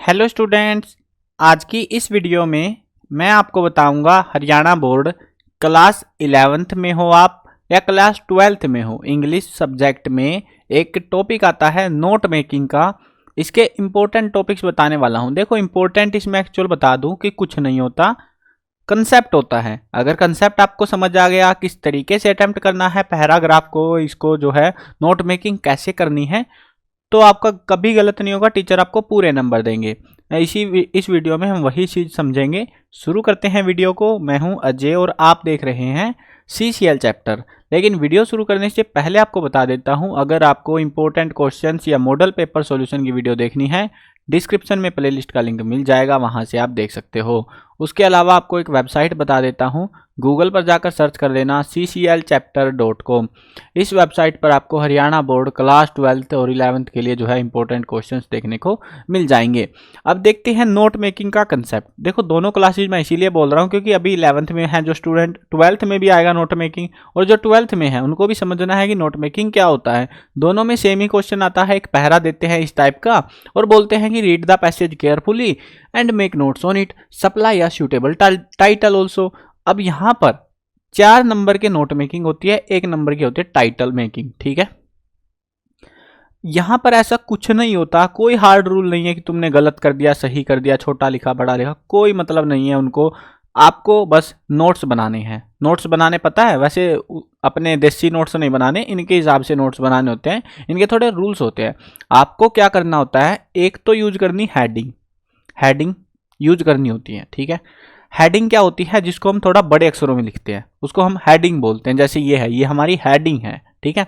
Hello students, आज की इस वीडियो में मैं आपको बताऊंगा हरियाणा बोर्ड क्लास 11th में हो आप या क्लास 12th में हो, इंग्लिश सब्जेक्ट में एक टॉपिक आता है नोट मेकिंग का। इसके इम्पोर्टेंट टॉपिक्स बताने वाला हूं। देखो, इम्पोर्टेंट इसमें एक्चुअल बता दूं कि कुछ नहीं होता, कंसेप्ट होता है। अगर कंसेप्ट आपको समझ आ गया, किस तरीके से अटेम्प्ट करना है पैराग्राफ को, इसको जो है नोट मेकिंग कैसे करनी है, तो आपका कभी गलत नहीं होगा, टीचर आपको पूरे नंबर देंगे। इस वीडियो में हम वही चीज़ समझेंगे। शुरू करते हैं वीडियो को। मैं हूं अजय और आप देख रहे हैं CCL चैप्टर। लेकिन वीडियो शुरू करने से पहले आपको बता देता हूं, अगर आपको इंपॉर्टेंट क्वेश्चंस या मॉडल पेपर सॉल्यूशन की वीडियो देखनी है, डिस्क्रिप्शन में प्लेलिस्ट का लिंक मिल जाएगा, वहां से आप देख सकते हो। उसके अलावा आपको एक वेबसाइट बता देता हूं, गूगल पर जाकर सर्च कर लेना cclchapter.com। इस वेबसाइट पर आपको हरियाणा बोर्ड क्लास 12th और 11th के लिए जो है इंपॉर्टेंट क्वेश्चंस देखने को मिल जाएंगे। अब देखते हैं नोट मेकिंग का कंसेप्ट। देखो, दोनों क्लासेज मैं इसीलिए बोल रहा हूँ क्योंकि अभी 11th में है जो स्टूडेंट, 12th में भी आएगा नोट मेकिंग, और जो 12th में है उनको भी समझना है कि नोट मेकिंग क्या होता है। दोनों में सेम ही क्वेश्चन आता है, एक पहरा देते हैं इस टाइप का और बोलते हैं कि read the passage carefully and make notes on it, supply या सूटेबल टाइटल ऑल्सो। अब यहाँ पर 4 नंबर के नोट मेकिंग होती है, 1 नंबर की होती है टाइटल मेकिंग। ठीक है, यहां पर ऐसा कुछ नहीं होता, कोई हार्ड रूल नहीं है कि तुमने गलत कर दिया, सही कर दिया, छोटा लिखा बड़ा लिखा, कोई मतलब नहीं है उनको। आपको बस नोट्स बनाने हैं। नोट्स बनाने पता है? वैसे अपने देसी नोट्स नहीं बनाने, इनके हिसाब से नोट्स बनाने होते हैं, इनके थोड़े रूल्स होते हैं। आपको क्या करना होता है, एक तो यूज करनी हेडिंग, हेडिंग यूज करनी होती है। ठीक है, हेडिंग क्या होती है? जिसको हम थोड़ा बड़े अक्षरों में लिखते हैं उसको हम हेडिंग बोलते हैं। जैसे ये है, ये हमारी हेडिंग है। ठीक है,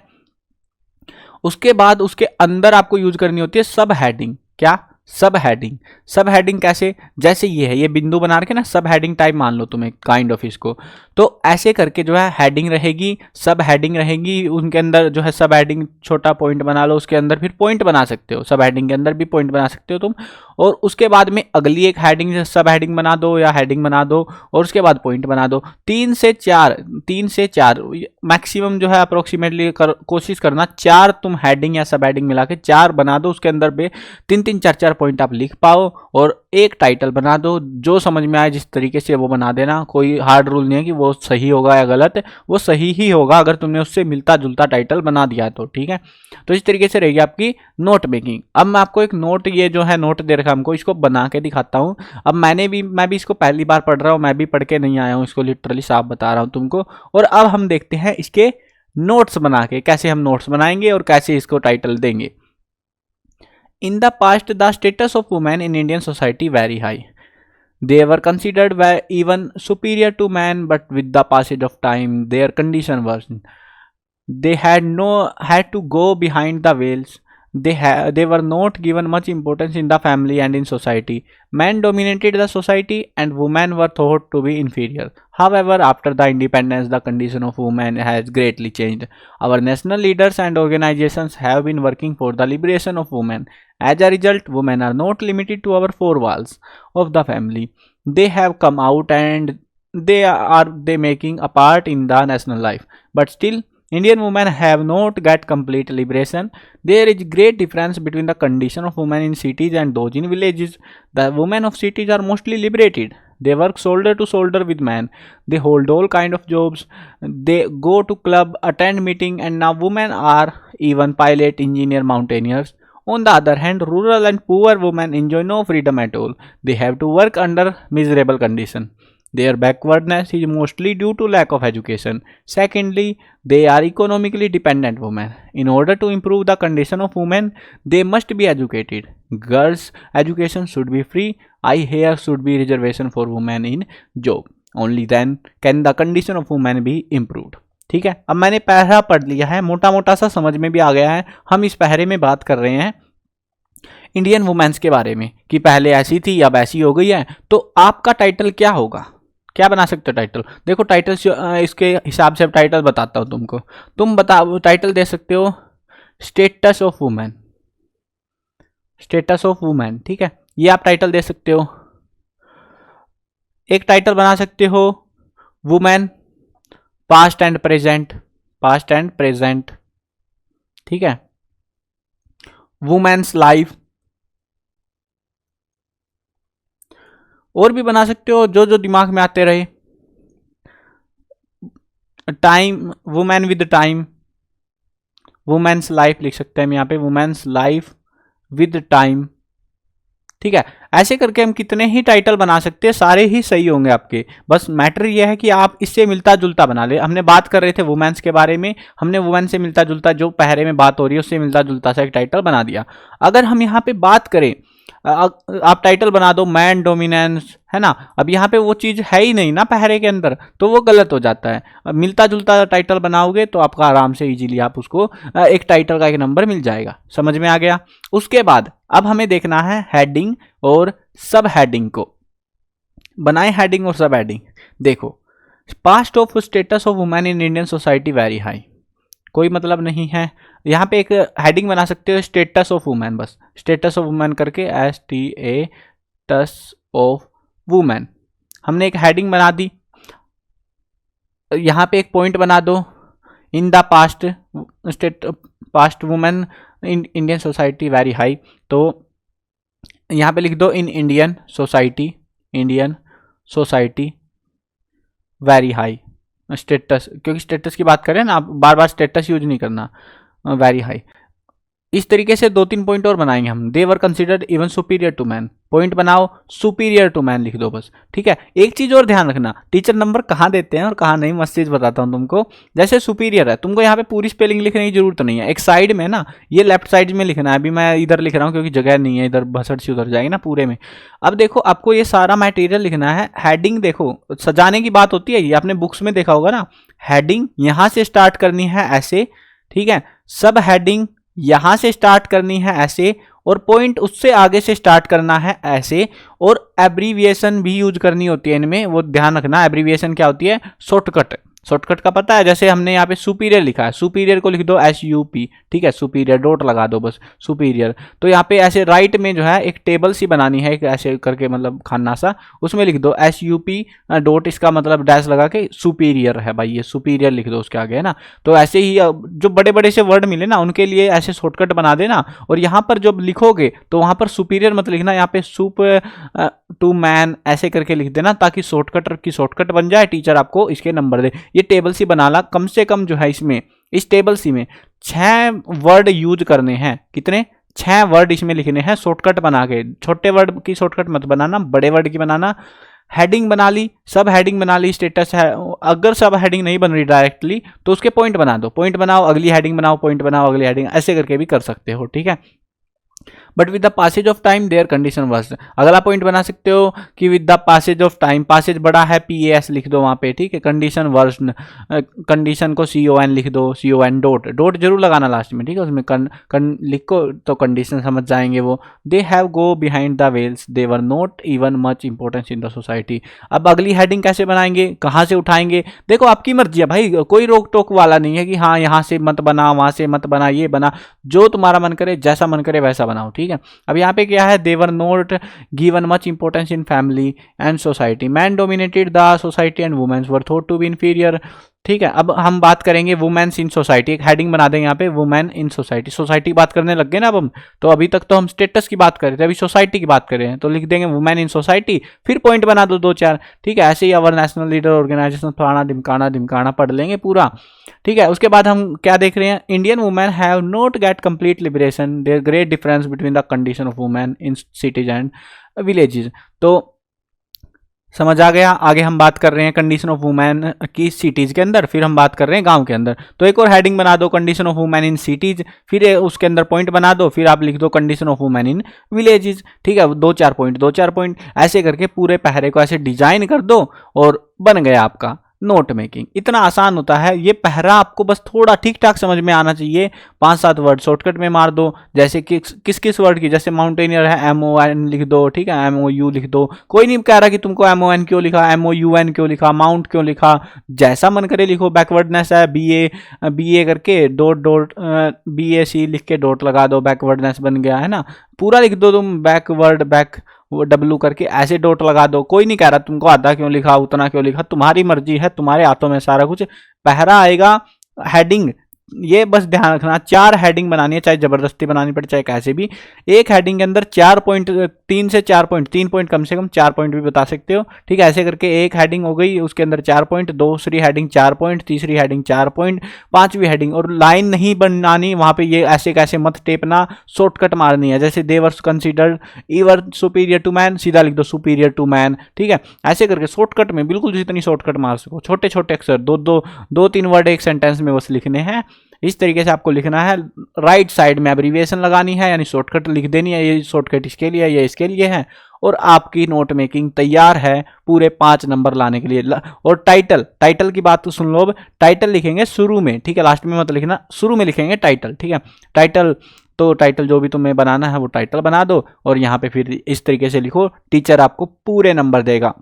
उसके बाद उसके अंदर आपको यूज करनी होती है सब हेडिंग। क्या? सब हेडिंग। सब हेडिंग कैसे? जैसे ये है, ये बिंदु बना के ना, सब हेडिंग टाइप मान लो तुम, एक काइंड ऑफ इसको। तो ऐसे करके जो है हेडिंग रहेगी, सब हेडिंग रहेगी, उनके अंदर जो है सब हेडिंग छोटा पॉइंट बना लो, उसके अंदर फिर पॉइंट बना सकते हो, सब हेडिंग के अंदर भी पॉइंट बना सकते हो तुम। और उसके बाद में अगली एक हेडिंग, सब हेडिंग बना दो या हेडिंग बना दो, और उसके बाद पॉइंट बना दो। 3 से 4 मैक्सिमम जो है अप्रोक्सीमेटली कोशिश करना, 4 तुम हेडिंग या सब हेडिंग मिला के 4 बना दो, उसके अंदर पे 3-3, 4-4 पॉइंट आप लिख पाओ, और एक टाइटल बना दो। जो समझ में आए जिस तरीके से वो बना देना, कोई हार्ड रूल नहीं है कि वो सही होगा या गलत, वो सही ही होगा अगर तुमने उससे मिलता जुलता टाइटल बना दिया तो। ठीक है, तो इस तरीके से रहेगी आपकी नोट मेकिंग। अब मैं आपको एक नोट, ये जो है नोट दे रखा हमको, इसको बना के दिखाता हूँ। अब मैं भी इसको पहली बार पढ़ रहा हूँ, मैं भी पढ़ के नहीं आया हूँ इसको, लिटरली साफ बता रहा हूँ तुमको। और अब हम देखते हैं इसके नोट्स बना के, कैसे हम नोट्स बनाएंगे और कैसे इसको टाइटल देंगे। In the past, the status of women in Indian society very high. They were considered even superior to men, but with the passage of time, their condition worsened. They had to go behind the veils. They were not given much importance in the family and in society. Men dominated the society and women were thought to be inferior. However, after the independence, the condition of women has greatly changed. Our national leaders and organizations have been working for the liberation of women. As a result, women are not limited to our four walls of the family. They have come out and they making a part in the national life. But still, Indian women have not got complete liberation. There is great difference between the condition of women in cities and those in villages. The women of cities are mostly liberated. They work shoulder to shoulder with men. They hold all kind of jobs. They go to club, attend meeting, and now women are even pilot, engineer, mountaineers. On the other hand, rural and poor women enjoy no freedom at all. They have to work under miserable conditions. Their backwardness is mostly due to lack of education. Secondly, they are economically dependent women. In order to improve the condition of women, they must be educated. Girls' education should be free. I hear should be reservation for women in job. Only then can the condition of women be improved. ठीक है, अब मैंने पहरा पढ़ लिया है, मोटा मोटा सा समझ में भी आ गया है। हम इस पहरे में बात कर रहे हैं इंडियन वुमेन्स के बारे में कि पहले ऐसी थी अब ऐसी हो गई है। तो आपका टाइटल क्या होगा? क्या बना सकते हो टाइटल? देखो, टाइटल इसके हिसाब से टाइटल बताता हूं तुमको। तुम बताओ, टाइटल दे सकते हो status of women, status of women. ठीक है, ये आप टाइटल दे सकते हो। एक टाइटल बना सकते हो women past and present, past and present. ठीक है, वुमेन्स लाइफ, और भी बना सकते हो जो जो दिमाग में आते रहे। Time, women with time, women's life लिख सकते हैं हम यहाँ पे, वुमेन्स लाइफ विद टाइम। ठीक है, ऐसे करके हम कितने ही टाइटल बना सकते हैं, सारे ही सही होंगे आपके। बस मैटर ये है कि आप इससे मिलता जुलता बना ले। हमने बात कर रहे थे वुमेन्स के बारे में, हमने वुमेन से मिलता जुलता जो पहरे में बात हो रही है उससे मिलता जुलता सा एक टाइटल बना दिया। अगर हम यहाँ पे बात करें, आप टाइटल बना दो मैन डोमिनेंस, है ना, अब यहाँ पे वो चीज है ही नहीं ना पहरे के अंदर, तो वो गलत हो जाता है। मिलता जुलता टाइटल बनाओगे तो आपका आराम से इजीली आप उसको एक टाइटल का एक नंबर मिल जाएगा। समझ में आ गया। उसके बाद अब हमें देखना है हेडिंग और सब हेडिंग को। बनाए हेडिंग और सब हेडिंग। देखो, past of status of women in Indian society very high, कोई मतलब नहीं है। यहाँ पे एक हेडिंग बना सकते हो स्टेटस ऑफ वुमेन, बस स्टेटस ऑफ वुमेन करके स्टेटस ऑफ वुमेन हमने एक हेडिंग बना दी। यहाँ पे एक पॉइंट बना दो, in the past women in Indian society very high, तो यहाँ पे लिख दो in Indian society very high status, क्योंकि स्टेटस की बात करें ना, आप बार बार स्टेटस यूज नहीं करना, वेरी हाई। इस तरीके से 2-3 पॉइंट और बनाएंगे हम। They were considered even superior to man, point बनाओ सुपीरियर टू मैन लिख दो बस। ठीक है, एक चीज और ध्यान रखना, टीचर नंबर कहाँ देते हैं और कहाँ नहीं, मस्त चीज बताता हूँ तुमको। जैसे सुपीरियर है, तुमको यहाँ पे पूरी स्पेलिंग लिखने की जरूरत नहीं है, एक साइड में ना, ये लेफ्ट साइड में लिखना है। अभी मैं इधर लिख रहा हूँ क्योंकि जगह नहीं है, इधर भसड़ सी उधर जाएगी ना पूरे में। अब देखो, आपको ये सारा मटेरियल लिखना है। हेडिंग देखो, सजाने की बात होती है, ये आपने बुक्स में देखा होगा ना, हेडिंग यहां से स्टार्ट करनी है ऐसे, ठीक है, सब हेडिंग यहां से स्टार्ट करनी है ऐसे, और पॉइंट उससे आगे से स्टार्ट करना है ऐसे, और एब्रीविएशन भी यूज करनी होती है इनमें, वो ध्यान रखना। एब्रीविएशन क्या होती है? शॉर्टकट। शॉर्टकट का पता है? जैसे हमने यहाँ पे सुपीरियर लिखा है, सुपीरियर को लिख दो SUP, ठीक है, सुपीरियर डॉट लगा दो बस, सुपीरियर। तो यहाँ पे ऐसे राइट में जो है एक टेबल सी बनानी है, एक ऐसे करके मतलब खाना सा, उसमें लिख दो SUP डॉट, इसका मतलब डैश लगा के सुपीरियर है भाई, ये सुपीरियर लिख दो उसके आगे, है ना। तो ऐसे ही जो बड़े बड़े से वर्ड मिले ना, उनके लिए ऐसे शॉर्टकट बना देना, और यहाँ पर जब लिखोगे तो वहां पर सुपीरियर मत लिखना, यहाँ पे सुप टू मैन ऐसे करके लिख देना, ताकि शॉर्टकट की शॉर्टकट बन जाए, टीचर आपको इसके नंबर दे। ये टेबल सी बना ला, कम से कम जो है इसमें, इस टेबल सी में 6 वर्ड यूज करने हैं। कितने? 6 वर्ड इसमें लिखने हैं शॉर्टकट बना के। छोटे वर्ड की शॉर्टकट मत बनाना, बड़े वर्ड की बनाना। हेडिंग बना ली, सब हेडिंग बना ली, स्टेटस है। अगर सब हेडिंग नहीं बन रही डायरेक्टली तो उसके पॉइंट बना दो, पॉइंट बनाओ, अगली हेडिंग बनाओ, पॉइंट बनाओ, अगली हेडिंग, ऐसे करके भी कर सकते हो, ठीक है। But with the passage of time their condition worse. अगला पॉइंट बना सकते हो कि with the passage of time, passage बड़ा है PAS लिख दो वहां पे, ठीक है। कंडीशन वर्स, कंडीशन को CON लिख दो, CON डॉट, डॉट जरूर लगाना लास्ट में, ठीक है। उसमें लिखो तो कंडीशन समझ जाएंगे वो। They have go behind the veils, they were not even much importance in the society. अब अगली हेडिंग कैसे बनाएंगे, कहाँ से उठाएंगे? देखो आपकी मर्जी है भाई, कोई रोक टोक वाला नहीं है कि हाँ यहाँ से मत बना, वहां से मत बना, ये बना, जो तुम्हारा मन करे, जैसा मन करे वैसा बनाओ, ठीक है। अब यहाँ पे क्या है? They were not given much importance in family and society, man dominated the society and women's were thought to be inferior, ठीक है। अब हम बात करेंगे वुमेन्स इन सोसाइटी, एक हेडिंग बना देंगे यहाँ पे, वुमेन इन सोसाइटी। सोसाइटी की बात करने लग गए ना अब हम, तो अभी तक तो हम स्टेटस की बात कर रहे थे, अभी सोसाइटी की बात कर रहे हैं, तो लिख देंगे वुमेन इन सोसाइटी, फिर पॉइंट बना दो 2-4, ठीक है। ऐसे ही अवर नेशनल लीडर ऑर्गेनाइजेशन फलाना ढिमकाना पढ़ लेंगे पूरा, ठीक है। उसके बाद हम क्या देख रहे हैं? Indian women have not get complete liberation, there great difference between the condition of women in cities and villages. तो समझ आ गया। आगे हम बात कर रहे हैं कंडीशन ऑफ वुमेन की सिटीज के अंदर, फिर हम बात कर रहे हैं गांव के अंदर। तो एक और हेडिंग बना दो, condition of women in cities, फिर उसके अंदर पॉइंट बना दो, फिर आप लिख दो condition of women in villages, ठीक है। 2-4 पॉइंट ऐसे करके पूरे पहरे को ऐसे डिजाइन कर दो और बन गया आपका नोट मेकिंग। इतना आसान होता है ये पहरा, आपको बस थोड़ा ठीक ठाक समझ में आना चाहिए। 5-7 वर्ड शॉर्टकट में मार दो, जैसे कि किस वर्ड की, जैसे माउंटेनियर है MON लिख दो, ठीक है, MOU लिख दो। कोई नहीं कह रहा कि तुमको MON क्यों लिखा, MOUN क्यों लिखा, माउंट क्यों लिखा, जैसा मन करे लिखो। बैकवर्डनेस है BA करके डॉट BAC लिख के डॉट लगा दो, बैकवर्डनेस बन गया, है ना। पूरा लिख दो तुम, बैकवर्ड वो W करके ऐसे डॉट लगा दो। कोई नहीं कह रहा तुमको आधा क्यों लिखा, उतना क्यों लिखा, तुम्हारी मर्जी है, तुम्हारे हाथों में सारा कुछ। पहरा आएगा, हेडिंग ये बस ध्यान रखना, 4 हेडिंग बनानी है, चाहे जबरदस्ती बनानी पड़े चाहे कैसे भी। एक हेडिंग के अंदर 4 पॉइंट, 3 से 4 पॉइंट, 3 पॉइंट कम से कम, 4 पॉइंट भी बता सकते हो, ठीक है। ऐसे करके एक हेडिंग हो गई, उसके अंदर 4 पॉइंट, दूसरी हेडिंग 4 पॉइंट, तीसरी हेडिंग 4 पॉइंट, पांचवी हेडिंग। और लाइन नहीं बनानी वहां पे, ये ऐसे कैसे मत टेपना, शॉर्टकट मारनी है। जैसे they were considered ever superior to man, सीधा लिख दो सुपीरियर टू मैन, ठीक है। ऐसे करके शॉर्टकट में, बिल्कुल जितनी शॉर्टकट मार सको, छोटे छोटे अक्षर, दो तीन वर्ड एक सेंटेंस में बस लिखने हैं। इस तरीके से आपको लिखना है। राइट साइड में एब्रीविएशन लगानी है, यानी शॉर्टकट लिख देनी है, ये शॉर्टकट इसके लिए है, ये इसके लिए है। और आपकी नोट मेकिंग तैयार है पूरे 5 नंबर लाने के लिए। और टाइटल की बात तो सुन लो, टाइटल लिखेंगे शुरू में, ठीक है, लास्ट में मत लिखना, शुरू में लिखेंगे टाइटल, ठीक है। टाइटल जो भी तुम्हें बनाना है वो टाइटल बना दो, और यहाँ पे फिर इस तरीके से लिखो, टीचर आपको पूरे नंबर देगा,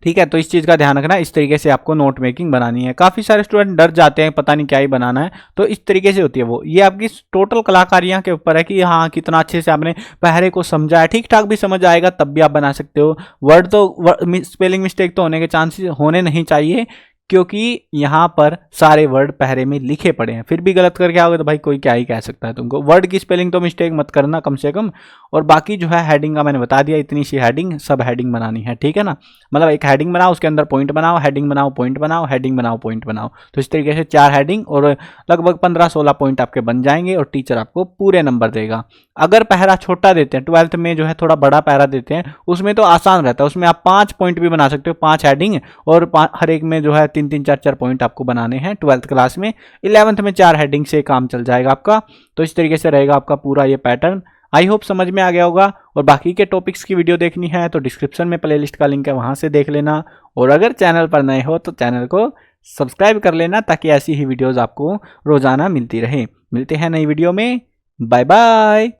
ठीक है। तो इस चीज़ का ध्यान रखना, इस तरीके से आपको नोट मेकिंग बनानी है। काफ़ी सारे स्टूडेंट डर जाते हैं, पता नहीं क्या ही बनाना है, तो इस तरीके से होती है वो। ये आपकी टोटल कलाकारियाँ के ऊपर है कि हाँ कितना अच्छे से आपने पहरे को समझा है। ठीक ठाक भी समझ आएगा तब भी आप बना सकते हो। वर्ड तो स्पेलिंग मिस्टेक तो होने के चांसेस होने नहीं चाहिए, क्योंकि यहाँ पर सारे वर्ड पहरे में लिखे पड़े हैं। फिर भी गलत करके आओगे तो भाई कोई क्या ही कह सकता है तुमको। वर्ड की स्पेलिंग तो मिस्टेक मत करना कम से कम। और बाकी जो है हेडिंग का मैंने बता दिया, इतनी सी हेडिंग, सब हेडिंग बनानी है, ठीक है ना। मतलब एक हेडिंग बनाओ, उसके अंदर पॉइंट बनाओ, हेडिंग बनाओ, पॉइंट बनाओ, हेडिंग बनाओ, पॉइंट बनाओ। तो इस तरीके से 4 हेडिंग और लगभग 15-16 पॉइंट आपके बन जाएंगे, और टीचर आपको पूरे नंबर देगा। अगर पहरा छोटा देते हैं, 12th में जो है थोड़ा बड़ा पहरा देते हैं, उसमें तो आसान रहता है, उसमें आप 5 पॉइंट भी बना सकते हो, 5 हेडिंग, और हर एक में जो है 3-3, 4-4 पॉइंट आपको बनाने हैं 12th क्लास में। 11th में 4 हेडिंग से काम चल जाएगा आपका। तो इस तरीके से रहेगा आपका पूरा ये पैटर्न। आई होप समझ में आ गया होगा। और बाकी के टॉपिक्स की वीडियो देखनी है तो डिस्क्रिप्शन में प्लेलिस्ट का लिंक है, वहां से देख लेना। और अगर चैनल पर नए हो तो चैनल को सब्सक्राइब कर लेना, ताकि ऐसी ही वीडियोस आपको रोजाना मिलती रहे। मिलते हैं नई वीडियो में, बाय बाय।